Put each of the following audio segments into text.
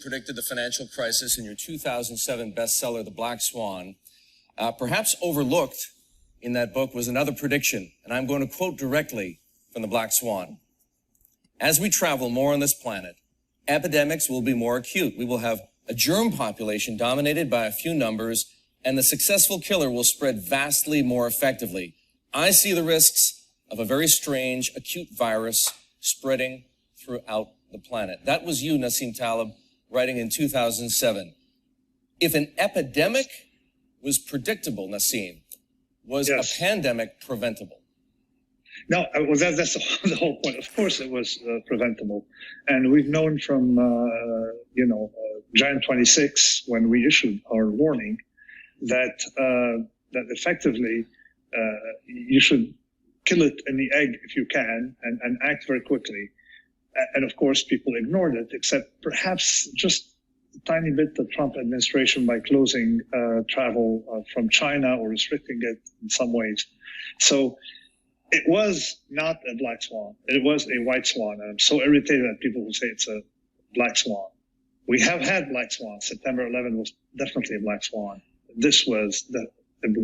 Predicted the financial crisis in your 2007 bestseller, The Black Swan. Perhaps overlooked in that book was another prediction, and I'm going to quote directly from The Black Swan. As we travel more on this planet, epidemics will be more acute. We will have a germ population dominated by a few numbers, and the successful killer will spread vastly more effectively. I see the risks of a very strange acute virus spreading throughout the planet. That was you, Nassim Taleb, writing in 2007. If an epidemic was predictable, Nassim, was a pandemic preventable? No, well, that's the whole point. Of course, it was preventable, and we've known from Jan 26, when we issued our warning, that that effectively you should kill it in the egg if you can, and act very quickly. And of course, people ignored it, except perhaps just a tiny bit the Trump administration by closing travel from China or restricting it in some ways. So it was not a black swan. It was a white swan. And I'm so irritated at people who say it's a black swan. We have had black swans. September 11 was definitely a black swan. This was the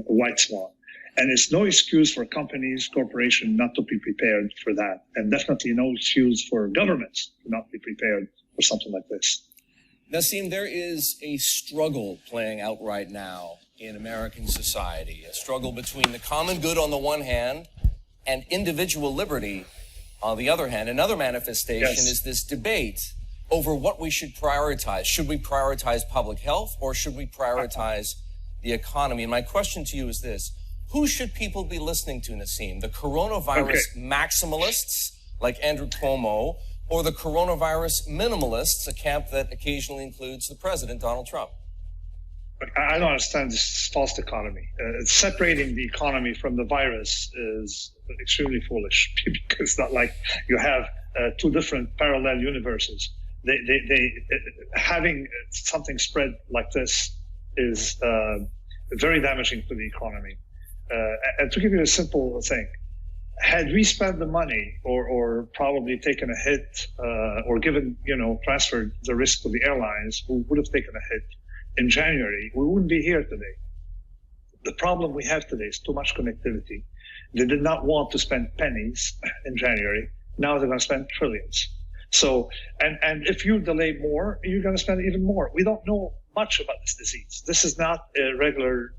white swan. And it's no excuse for companies, corporations not to be prepared for that. And definitely no excuse for governments to not be prepared for something like this. Nassim, there is a struggle playing out right now in American society, a struggle between the common good on the one hand and individual liberty on the other hand. Another manifestation is this debate over what we should prioritize. Should we prioritize public health or should we prioritize the economy? And my question to you is this. Who should people be listening to, Nassim? The coronavirus maximalists like Andrew Cuomo, or the coronavirus minimalists, a camp that occasionally includes the president, Donald Trump? I don't understand this false dichotomy. Separating the economy from the virus is extremely foolish, because it's not like you have two different parallel universes. Having something spread like this is very damaging to the economy. And to give you a simple thing, had we spent the money or probably taken a hit or transferred the risk to the airlines who would have taken a hit in January, we wouldn't be here today. The problem we have today is too much connectivity. They did not want to spend pennies in January. Now they're going to spend trillions. So, and if you delay more, you're going to spend even more. We don't know much about this disease. This is not a regular,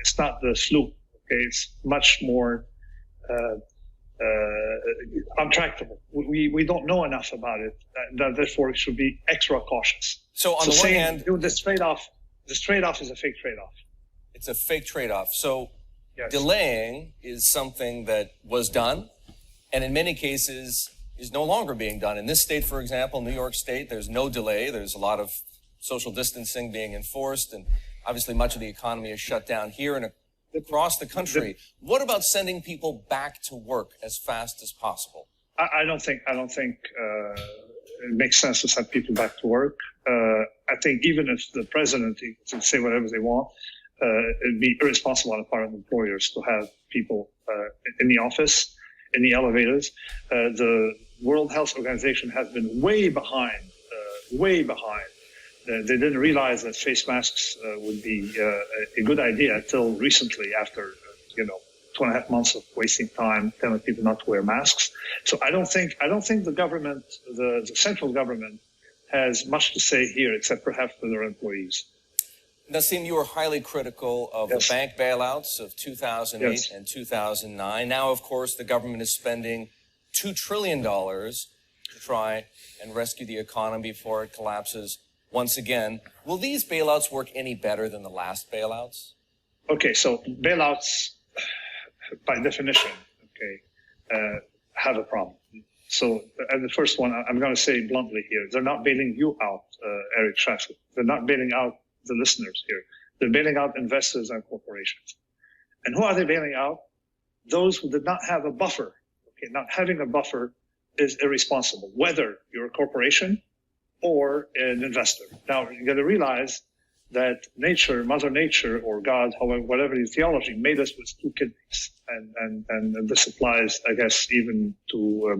it's not the flu. Okay, it's much more untractable. We don't know enough about it, and therefore we should be extra cautious. So on the one hand, this trade-off is a fake trade-off. It's a fake trade-off. So delaying is something that was done, and in many cases is no longer being done. In this state, for example, New York State, there's no delay. There's a lot of social distancing being enforced, and obviously much of the economy is shut down here and across the country. What about sending people back to work as fast as possible? I don't think it makes sense to send people back to work. I think even if the president can say whatever they want, it'd be irresponsible on the part of employers to have people in the office, in the elevators. The World Health Organization has been way behind. They didn't realize that face masks would be a good idea until recently, after 2.5 months of wasting time telling people not to wear masks. So I don't think the government, the central government, has much to say here, except perhaps for their employees. Nassim, you were highly critical of the bank bailouts of 2008 and 2009. Now, of course, the government is spending $2 trillion to try and rescue the economy before it collapses once again. Will these bailouts work any better than the last bailouts? Okay, so bailouts, by definition, have a problem. So the first one, I'm going to say bluntly here, they're not bailing you out, Eric Schaffer. They're not bailing out the listeners here. They're bailing out investors and corporations. And who are they bailing out? Those who did not have a buffer. Okay, not having a buffer is irresponsible, whether you're a corporation or an investor. Now, you got to realize that nature, Mother Nature, or God, however, whatever the theology, made us with two kidneys. And this applies, I guess, even to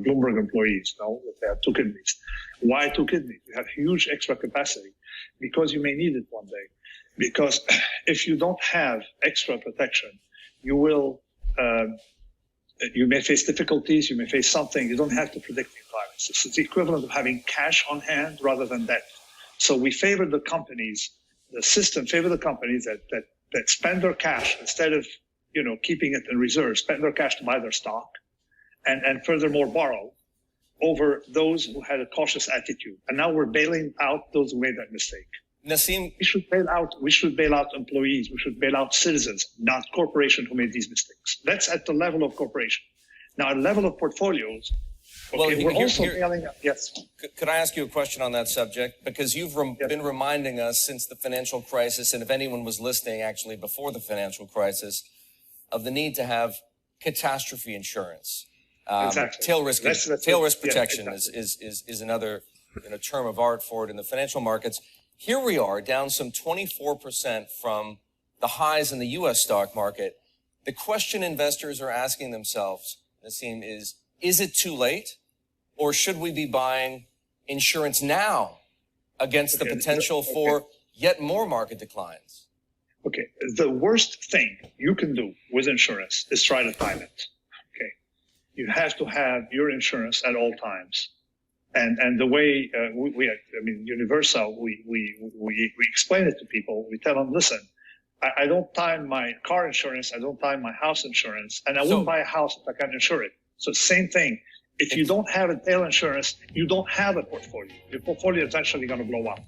Bloomberg employees, no, that they have two kidneys. Why two kidneys? You have huge extra capacity because you may need it one day. Because if you don't have extra protection, you will, you may face difficulties, you may face something. You don't have to predict the environment. It's the equivalent of having cash on hand rather than debt. So we favor the companies, the system favor the companies that spend their cash instead of, keeping it in reserve, spend their cash to buy their stock and furthermore borrow over those who had a cautious attitude. And now we're bailing out those who made that mistake. Nassim, We should bail out employees. We should bail out citizens, not corporations who made these mistakes. That's at the level of corporation. Now, at the level of portfolios, okay, we're also bailing out. Yes. Could I ask you a question on that subject? Because you've been reminding us since the financial crisis, and if anyone was listening actually before the financial crisis, of the need to have catastrophe insurance. Exactly. Tail risk protection exactly. is another term of art for it in the financial markets. Here we are, down some 24% from the highs in the U.S. stock market. The question investors are asking themselves, Nassim, is it too late? Or should we be buying insurance now against the potential for yet more market declines? Okay, the worst thing you can do with insurance is try to time it. Okay, you have to have your insurance at all times. And the way Universal, we explain it to people. We tell them, listen, I don't time my car insurance, I don't time my house insurance, and I wouldn't buy a house if I can't insure it. So same thing. If you don't have a tail insurance, you don't have a portfolio. Your portfolio is actually going to blow up.